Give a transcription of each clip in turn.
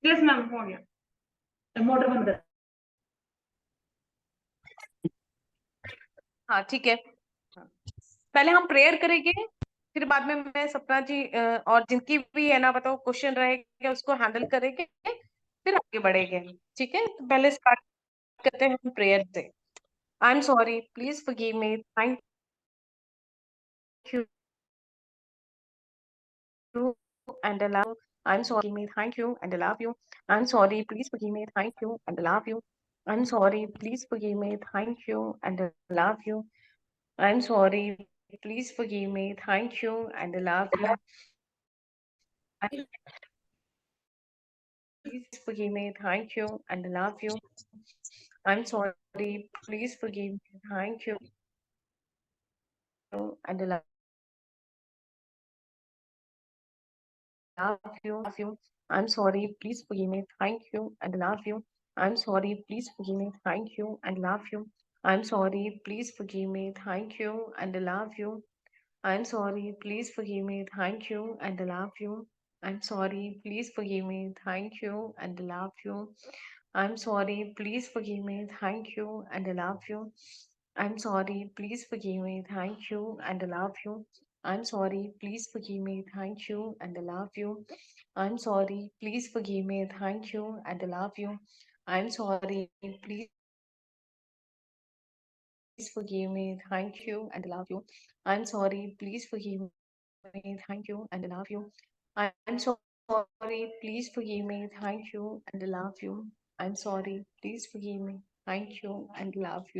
Yes ma'am, हो गया। Motor बंद कर। हाँ ठीक है। हाँ। पहले हम प्रेयर करेंगे, फिर बाद में मैं सपना जी और जिनकी भी है ना बताओ क्वेश्चन रहेगा उसको हैंडल करेंगे, फिर आगे बढ़ेंगे। ठीक है, तो पहले स्टार्ट करते हैं हम प्रेयर से। I am sorry, please forgive me, thank you and allow. I'm sorry, me, thank you and I love you. I'm sorry, please forgive me, thank you and I love you. I'm sorry, please forgive me, thank you and I love you. I'm sorry, please forgive me, thank you and I love you. Please forgive me, thank you and I love you. I'm sorry, please forgive me, thank you and I love you. I'm sorry, please forgive me, thank you and love you. I'm sorry, please forgive me, thank you and love you. I'm sorry, please forgive me, thank you and love you. I'm sorry, please forgive me, thank you and love you. I'm sorry, please forgive me, thank you and love you. I'm sorry, please forgive me, thank you and love you. I'm sorry, please forgive me, thank you and love you. I'm sorry, please forgive me, thank you and love you. I'm sorry, please forgive me, thank you and love you. I'm sorry, please forgive me, thank you and love you. I'm sorry, please forgive me, thank you and love you. I'm sorry, please forgive me, thank you and love you. I'm sorry, please forgive me, thank you and love you.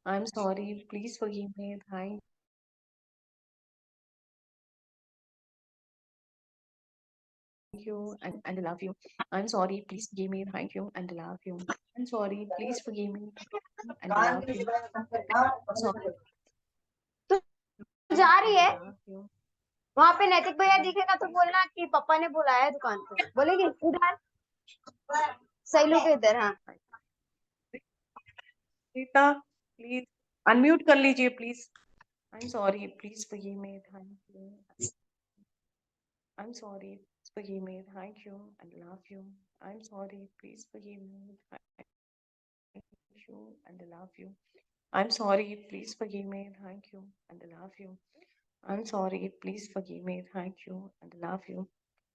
I'm sorry, please forgive me, thank you and love you. I'm sorry, please forgive me, thank you and love you. I'm sorry, please forgive me and love you. Sorry, तू जा रही है love you. वहां पे नैतिक भैया दिखेगा तो बोलना कि पापा ने बुलाया है दुकान पे, बोलेगी इधर सैलू के इधर। हाँ Rita, please unmute कर लीजिए please. I'm sorry, please forgive me, thank you. I'm sorry, please forgive me, thank you and love you. I'm sorry, please forgive me, thank you and love you. I'm sorry, please forgive me, thank you and love you. I'm sorry, please forgive me, thank you and love you.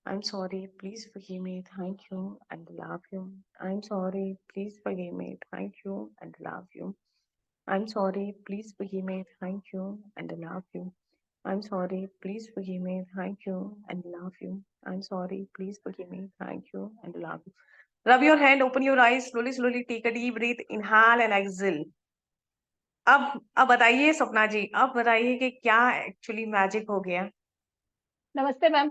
I'm sorry, please forgive me, thank you and love you. I'm sorry, please forgive me, thank you and love you. I'm sorry, please forgive me, thank you and love you. I'm sorry, please forgive me, thank you and love you. I'm sorry, please forgive me, thank you and love you. Rub your hand, open your eyes, slowly, take a deep breath, inhale and exhale. अब बताइए सपना जी, अब बताइए कि क्या actually magic हो गया। नमस्ते मैम।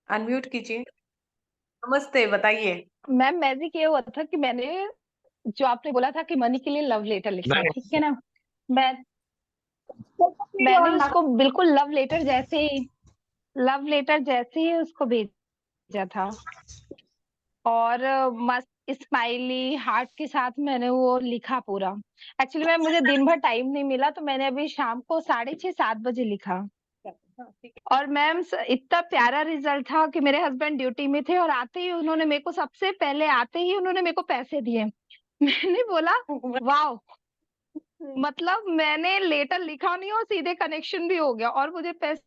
अनम्यूट कीजिए। नमस्ते, बताइए। मैम मैजिक ये हुआ था कि मैंने जो आपने बोला था कि मनी के लिए लव लेटर लिखना, ठीक है ना, मैंने उसको बिल्कुल लव लेटर जैसे ही उसको भेजा था और मस्त स्माइली हार्ट के साथ मैंने वो लिखा पूरा। एक्चुअली मैम मुझे दिन भर टाइम नहीं मिला तो मैंने अभी शाम को 6:30-7 बजे लिखा और मैम इतना प्यारा रिजल्ट था कि मेरे हस्बैंड ड्यूटी में थे और आते ही उन्होंने मेरे को सबसे पहले आते ही उन्होंने मेरे को पैसे दिए। मैंने बोला वाओ, मतलब मैंने लेटर लिखा नहीं और सीधे कनेक्शन भी हो गया और मुझे पैसे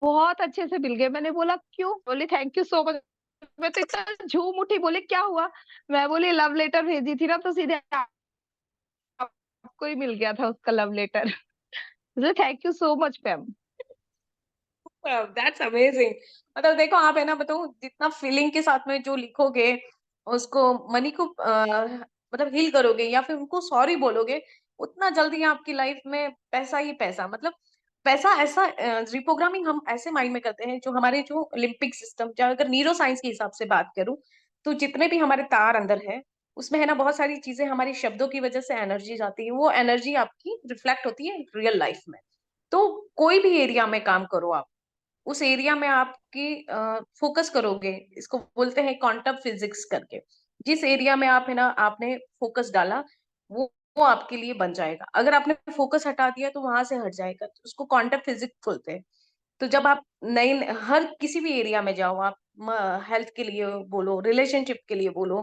बहुत अच्छे से मिल गए। मैंने बोला क्यों? बोली थैंक यू सो मच। मैं तो इतना झूम उठी, बोले क्या हुआ? मैं बोली लव लेटर भेजी थी ना तो सीधे आपको ही मिल गया था उसका love letter. Thank you so much ma'am. That's amazing. मतलब देखो आप है ना, बताऊं जितना फीलिंग के साथ में जो लिखोगे उसको मनी को मतलब हील करोगे या फिर उनको सॉरी बोलोगे, उतना जल्दी आपकी लाइफ में पैसा ही पैसा, मतलब पैसा ऐसा रिप्रोग्रामिंग हम ऐसे माइंड में करते हैं। जो हमारे जो ओलंपिक सिस्टम, चाहे अगर न्यूरो साइंस के हिसाब से बात करूं, तो जितने भी हमारे तार अंदर है उसमें है ना बहुत सारी चीजें हमारी शब्दों की वजह से एनर्जी जाती है, वो एनर्जी आपकी रिफ्लेक्ट होती है रियल लाइफ में। तो कोई भी एरिया में काम करो आप, उस एरिया में आपकी फोकस करोगे, इसको बोलते हैं क्वांटम फिजिक्स करके। जिस एरिया में आप है ना आपने फोकस डाला, वो आपके लिए बन जाएगा। अगर आपने फोकस हटा दिया तो वहां से हट जाएगा, तो उसको क्वांटम फिजिक्स बोलते हैं। तो जब आप नई हर किसी भी एरिया में जाओ, आप हेल्थ के लिए बोलो, रिलेशनशिप के लिए बोलो,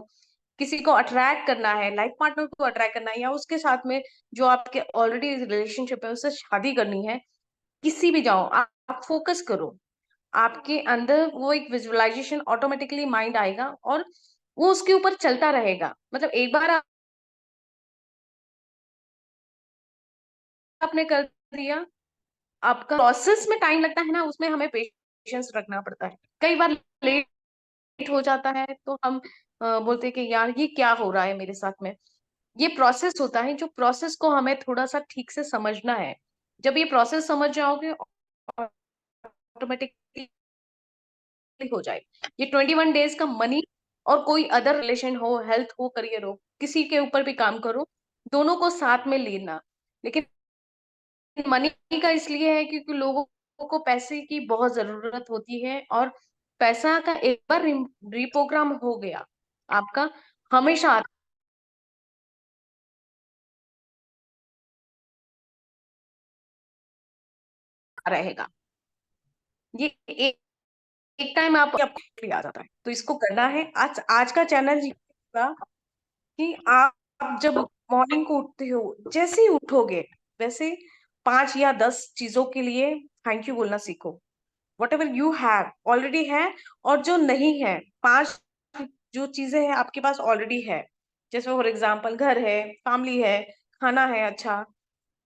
किसी को अट्रैक्ट करना है, लाइफ पार्टनर को अट्रैक्ट करना है, या उसके साथ में जो आपके ऑलरेडी रिलेशनशिप है उससे शादी करनी है, किसी भी जाओ, आप फोकस करो। आपके अंदर वो एक विजुअलाइजेशन ऑटोमेटिकली माइंड आएगा और वो उसके ऊपर चलता रहेगा। मतलब एक बार आपने कर दिया, आपका प्रोसेस में टाइम लगता है ना, उसमें हमें पेशेंस रखना पड़ता है। कई बार लेट हो जाता है तो हम बोलते हैं कि यार ये क्या हो रहा है मेरे साथ में। ये प्रोसेस होता है, जो प्रोसेस को हमें थोड़ा सा ठीक से समझना है। जब ये प्रोसेस समझ जाओगे, ऑटोमेटिकली हो जाए। ये 21 डेज का मनी और कोई अदर रिलेशन हो, हेल्थ हो, करियर हो, किसी के ऊपर भी काम करो, दोनों को साथ में लेना। लेकिन मनी का इसलिए है क्योंकि लोगों को पैसे की बहुत जरूरत होती है, और पैसा का एक बार रिप्रोग्राम हो गया आपका, हमेशा आता रहेगा। ये एक टाइम आपको आ जाता है, तो इसको करना है। आज आज का चैनल ये होगा कि आप जब मॉर्निंग को उठते हो, जैसे ही उठोगे वैसे 5 या 10 चीजों के लिए थैंक यू बोलना सीखो। What ever you have already है, और जो नहीं है, 5 जो चीजें हैं आपके पास ऑलरेडी है, जैसे फॉर एग्जाम्पल घर है, फैमिली है, खाना है, अच्छा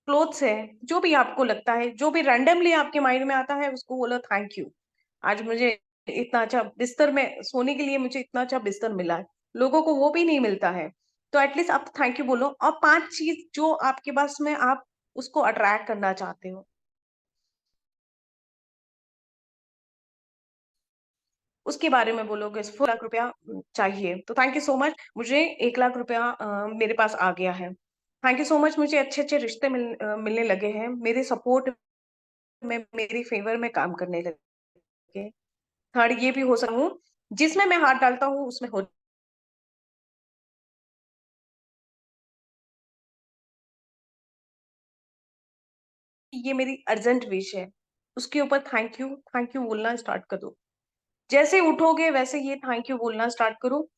क्लोथ्स है, जो भी आपको लगता है, जो भी रैंडमली आपके माइंड में आता है, उसको बोलो थैंक यू। आज मुझे इतना अच्छा बिस्तर में सोने के लिए मुझे इतना अच्छा बिस्तर मिला है, लोगों को वो भी नहीं मिलता है। तो एटलीस्ट आप थैंक यू बोलो, और 5 चीज जो आपके पास में आप उसको अट्रैक्ट करना चाहते हो, उसके बारे में बोलोगे। 4 लाख रुपया चाहिए, तो थैंक यू सो मच, मुझे 1 लाख रुपया मेरे पास आ गया है। थैंक यू सो मच, मुझे अच्छे अच्छे रिश्ते मिलने लगे हैं, मेरे सपोर्ट में, मेरी फेवर में काम करने लगे। थर्ड ये भी हो सकता हूँ, जिसमें मैं हाथ डालता हूँ उसमें हो, ये मेरी अर्जेंट विश है, उसके ऊपर थैंक यू बोलना स्टार्ट कर दो। जैसे उठोगे वैसे ये थैंक यू बोलना स्टार्ट करो।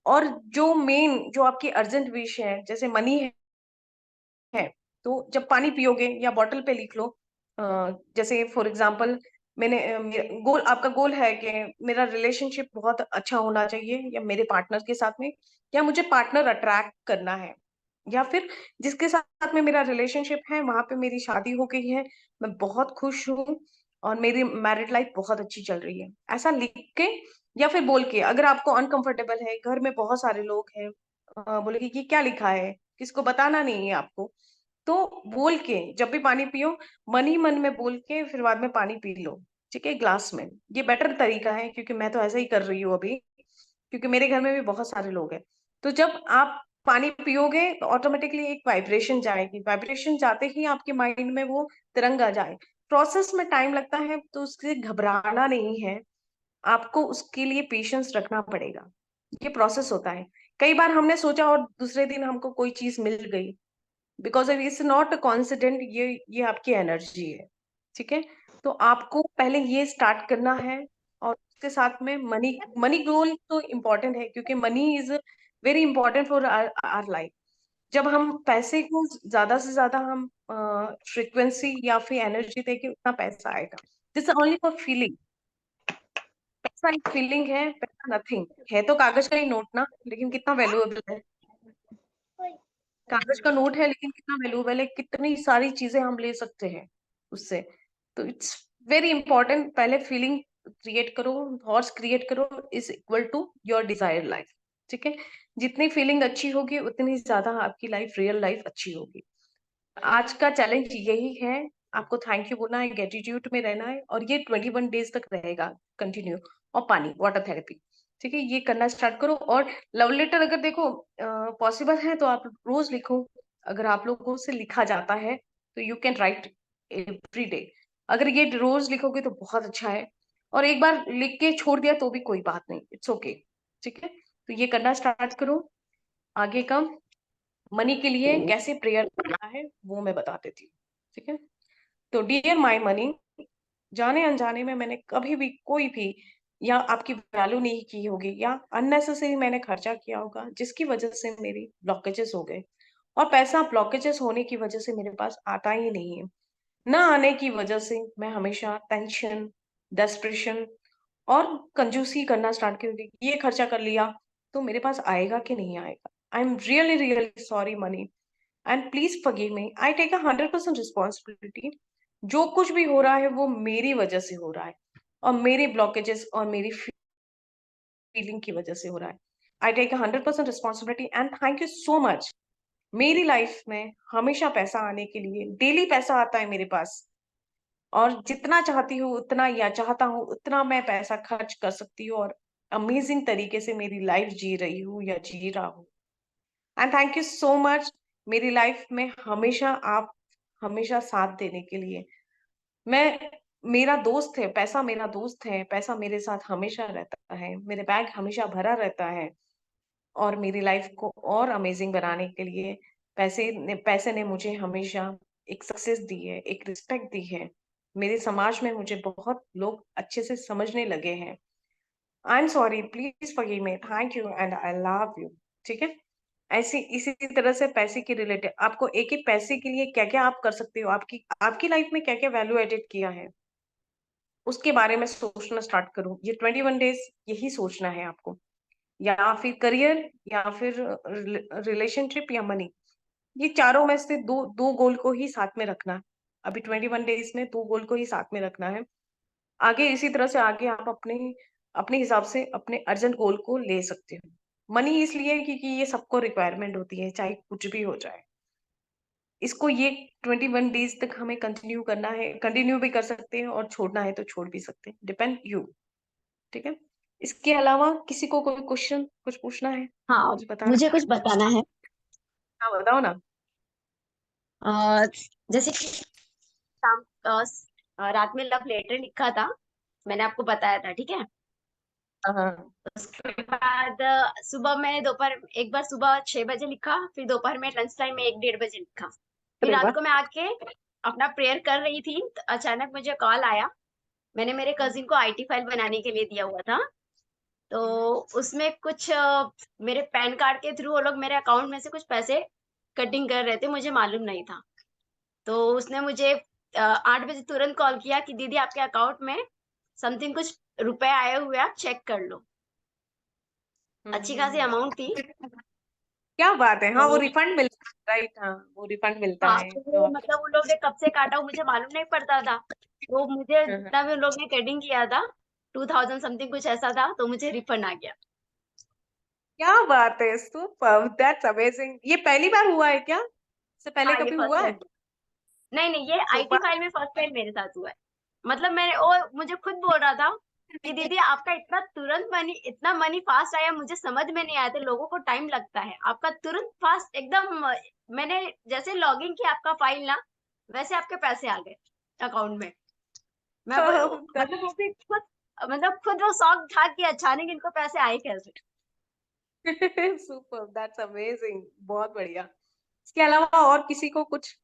और जो मेन जो आपकी अर्जेंट विश है, जैसे मनी है, तो जब पानी पियोगे या बॉटल पे लिख लो, जैसे फॉर एग्जांपल मैंने गोल, आपका गोल है कि मेरा रिलेशनशिप बहुत अच्छा होना चाहिए, या मेरे पार्टनर के साथ में, या मुझे पार्टनर अट्रैक्ट करना है, या फिर जिसके साथ में मेरा रिलेशनशिप है वहां पे मेरी शादी हो गई है, मैं बहुत खुश हूँ और मेरी मैरिड लाइफ बहुत अच्छी चल रही है, ऐसा लिख के या फिर बोल के। अगर आपको अनकंफर्टेबल है, घर में बहुत सारे लोग हैं, बोलेंगे कि क्या लिखा है, किसको बताना नहीं है आपको, तो बोल के जब भी पानी पियो, मन ही मन में बोल के फिर बाद में पानी पी लो, ठीक है, ग्लास में। ये बेटर तरीका है, क्योंकि मैं तो ऐसा ही कर रही हूँ अभी, क्योंकि मेरे घर में भी बहुत सारे लोग हैं। तो जब आप पानी पियोगे तो ऑटोमेटिकली एक वाइब्रेशन जाएगी, वाइब्रेशन जाते ही आपके माइंड में वो तिरंगा जाए। प्रोसेस में टाइम लगता है, तो उससे घबराना नहीं है, आपको उसके लिए पेशेंस रखना पड़ेगा। ये प्रोसेस होता है। कई बार हमने सोचा और दूसरे दिन हमको कोई चीज मिल गई, because it's not a coincident, ये आपकी एनर्जी है, ठीक है। तो आपको पहले ये स्टार्ट करना है, और उसके साथ में मनी, मनी गोल तो इम्पोर्टेंट है, क्योंकि money is very important for our life. जब हम पैसे को ज्यादा से ज्यादा हम फ्रिक्वेंसी या फिर एनर्जी देके, उतना पैसा आएगा। This only for feeling. पैसा एक फीलिंग है, पैसा नथिंग है, तो कागज का ही नोट ना, लेकिन कितना वैल्यूएबल है। कागज का नोट है लेकिन कितना वैल्यूएबल है, कितनी सारी चीजें हम ले सकते हैं उससे। तो इट्स वेरी इंपॉर्टेंट, पहले फीलिंग क्रिएट करो, थॉट्स क्रिएट करो, is equal to your desired life, ठीक है। जितनी फीलिंग अच्छी होगी उतनी ज्यादा आपकी लाइफ, रियल लाइफ अच्छी होगी। आज का चैलेंज यही है, आपको थैंक यू बोलना है, ग्रेटिट्यूड में रहना है, और ये 21 डेज तक रहेगा कंटिन्यू। और पानी, वाटर थेरेपी, ठीक है, ये करना स्टार्ट करो। और लव लेटर अगर देखो पॉसिबल है तो आप रोज लिखो। अगर आप लोगों से लिखा जाता है तो you can write every day. अगर ये रोज लिखोगे तो बहुत अच्छा है, और एक बार लिख के छोड़ दिया तो भी कोई बात नहीं, इट्स ओके, ठीक है। तो ये करना स्टार्ट करो। आगे का मनी के लिए कैसे प्रेयर करना है वो मैं बता देती हूँ, ठीक है। तो डियर माय मनी, जाने अनजाने में मैंने कभी भी कोई भी या आपकी वैल्यू नहीं की होगी या अननेसेसरी मैंने खर्चा किया होगा जिसकी वजह से मेरी ब्लॉकेजेस हो गए। और पैसा ब्लॉकेजेस होने की वजह से मेरे पास आता ही नहीं है। ना आने की वजह से मैं हमेशा टेंशन, डेस्परेशन और कंजूसी करना स्टार्ट कर दी। ये खर्चा कर लिया तो मेरे पास आएगा कि नहीं आएगा। I am really really sorry money and please forgive me. I take 100% responsibility. जो कुछ भी हो रहा है वो मेरी वजह से हो रहा है और मेरे ब्लॉकेजेस और मेरी फीलिंग की वजह से हो रहा है। I take 100% responsibility and thank you so much. मेरी लाइफ में हमेशा पैसा आने के लिए डेली पैसा आता है मेरे पास और जितना चाहती हूँ उतना या चाहता हूँ उतना मैं पैसा खर्च कर सकती हूँ और अमेजिंग तरीके से मेरी लाइफ जी रही हूँ या जी रहा हूँ। And thank you so much मेरी लाइफ में हमेशा आप हमेशा साथ देने के लिए। मैं मेरा दोस्त है, पैसा मेरा दोस्त है, पैसा मेरे साथ हमेशा रहता है, मेरे बैग हमेशा भरा रहता है और मेरी लाइफ को और अमेजिंग बनाने के लिए पैसे ने मुझे हमेशा एक सक्सेस दी है, एक रिस्पेक्ट दी है। मेरे समाज में मुझे बहुत लोग अच्छे से समझने लगे हैं। I am sorry, please forgive me, thank you and I love you. ठीक है? ऐसी इसी तरह से पैसे के रिलेटेड आपको एक एक पैसे के लिए क्या-क्या आप कर सकते हो, आपकी आपकी लाइफ में क्या-क्या वैल्यू एडेड किया है, उसके बारे में सोचना स्टार्ट करो। ये 21 डेज़ यही सोचना है आपको। या फिर करियर या फिर रिलेशनशिप या मनी। ये चारों में से 2 गोल को ही साथ में रखना है। अभी 21 डेज़ में 2 गोल को ही साथ में रखना है। आगे इसी तरह से आगे आप अपने अपने हिसाब से अपने अर्जेंट गोल को ले सकते हो। मनी इसलिए क्योंकि ये सबको रिक्वायरमेंट होती है, चाहे कुछ भी हो जाए। इसको ये 21 डेज़ तक हमें कंटिन्यू करना है, कंटिन्यू भी कर सकते हैं और छोड़ना है तो छोड़ भी सकते हैं, डिपेंड यू। ठीक है? इसके अलावा किसी को कोई क्वेश्चन कुछ पूछना है? हाँ, कुछ बताना मुझे कुछ बताना है। हाँ, बताओ ना। अ, जैसे कि शाम रात में लव लेटर लिखा था, मैंने आपको बताया था, ठीक है। हाँ, हाँ। उसके बाद सुबह में दोपहर एक बार सुबह 6 बजे लिखा, फिर दोपहर में लंच टाइम में 1-1:30 बजे लिखा, फिर अरे रात वाह! को मैं आके अपना प्रेयर कर रही थी तो अचानक मुझे कॉल आया। मैंने मेरे कजिन को आईटी फाइल बनाने के लिए दिया हुआ था, तो उसमें कुछ मेरे पैन कार्ड के थ्रू वो लोग मेरे अकाउंट में से कुछ पैसे कटिंग कर रहे थे, मुझे मालूम नहीं था। तो उसने मुझे 8 बजे तुरंत कॉल किया कि दीदी आपके अकाउंट में समथिंग कुछ रुपए आए हुए हैं, आप चेक कर लो। हुँ, अच्छी हुँ, खासी अमाउंट थी। क्या बात है! हाँ, वो तो रिफंड मिलता है, राइट? हाँ, वो रिफंड मिलता हाँ, है। तो तो वो आप मतलब उन लोग ने कब से काटा वो मुझे मालूम नहीं पड़ता था। तो मुझे हाँ, हाँ। जितना भी उन लोग ने कटिंग किया था 2000 समथिंग कुछ ऐसा था, तो मुझे रिफंड आ गया। क्या बात है! सुपर्ब! That's amazing! ये पहली बार हुआ है क्या? इससे पहले हाँ, ये कभी फर्स्ट हुआ टाइम है? हुआ। नहीं, नहीं, ये आईटी सुपर फाइल में फर्स्ट टाइम मेरे साथ हुआ है। मतलब मैंने वो मुझे खुद बोल रहा था कि दीदी आपका इतना मनी फास्ट आया, मुझे समझ में नहीं आया था, लोगों को टाइम लगता है। आपका तुरंत फास्ट एकदम मैंने जैसे लॉगिन किया आपका फाइल ना, वैसे आपके पैसे आ गए अकाउंट में। मैं बोल मतलब वो भी खुद मतलब खुद वो शॉक था कि अचानक इनको पैसे आए कैसे? सुपर्ब! That's amazing! बहुत बढ़िया। इसके अलावा और किसी को कुछ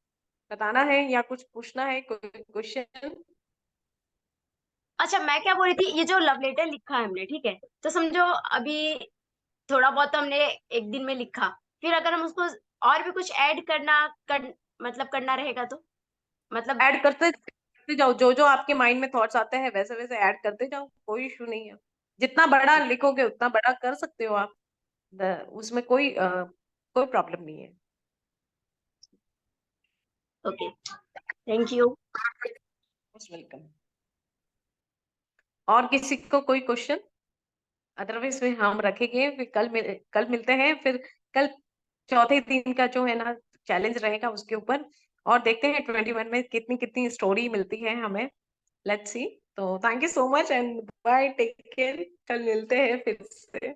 बताना है या कुछ पूछना है, कोई क्वेश्चन? अच्छा, मैं क्या बोल रही थी, ये जो लव लेटर लिखा है हमने, ठीक है? तो समझो अभी थोड़ा बहुत तो हमने एक दिन में लिखा, फिर अगर हम उसको और भी कुछ ऐड मतलब करना रहेगा तो? मतलब ऐड करते जाओ, जो-जो आपके माइंड में थॉट्स आते हैं वैसे-वैसे ऐड करते जाओ, कोई इश्यू नहीं है। जितना बड़ा लिखोगे उतना बड़ा कर सकते हो आप। उसमें कोई प्रॉब्लम नहीं है। Okay, thank you. Most welcome. और किसी को कोई क्वेश्चन? अदरवाइज़ फिर हम रखेंगे, फिर कल मिलते हैं, फिर कल चौथे दिन का जो है ना चैलेंज रहेगा उसके ऊपर और देखते हैं 21 में कितनी-कितनी स्टोरी मिलती है हमें। Let's see. तो thank you so much and bye, take care. कल मिलते हैं फिर से।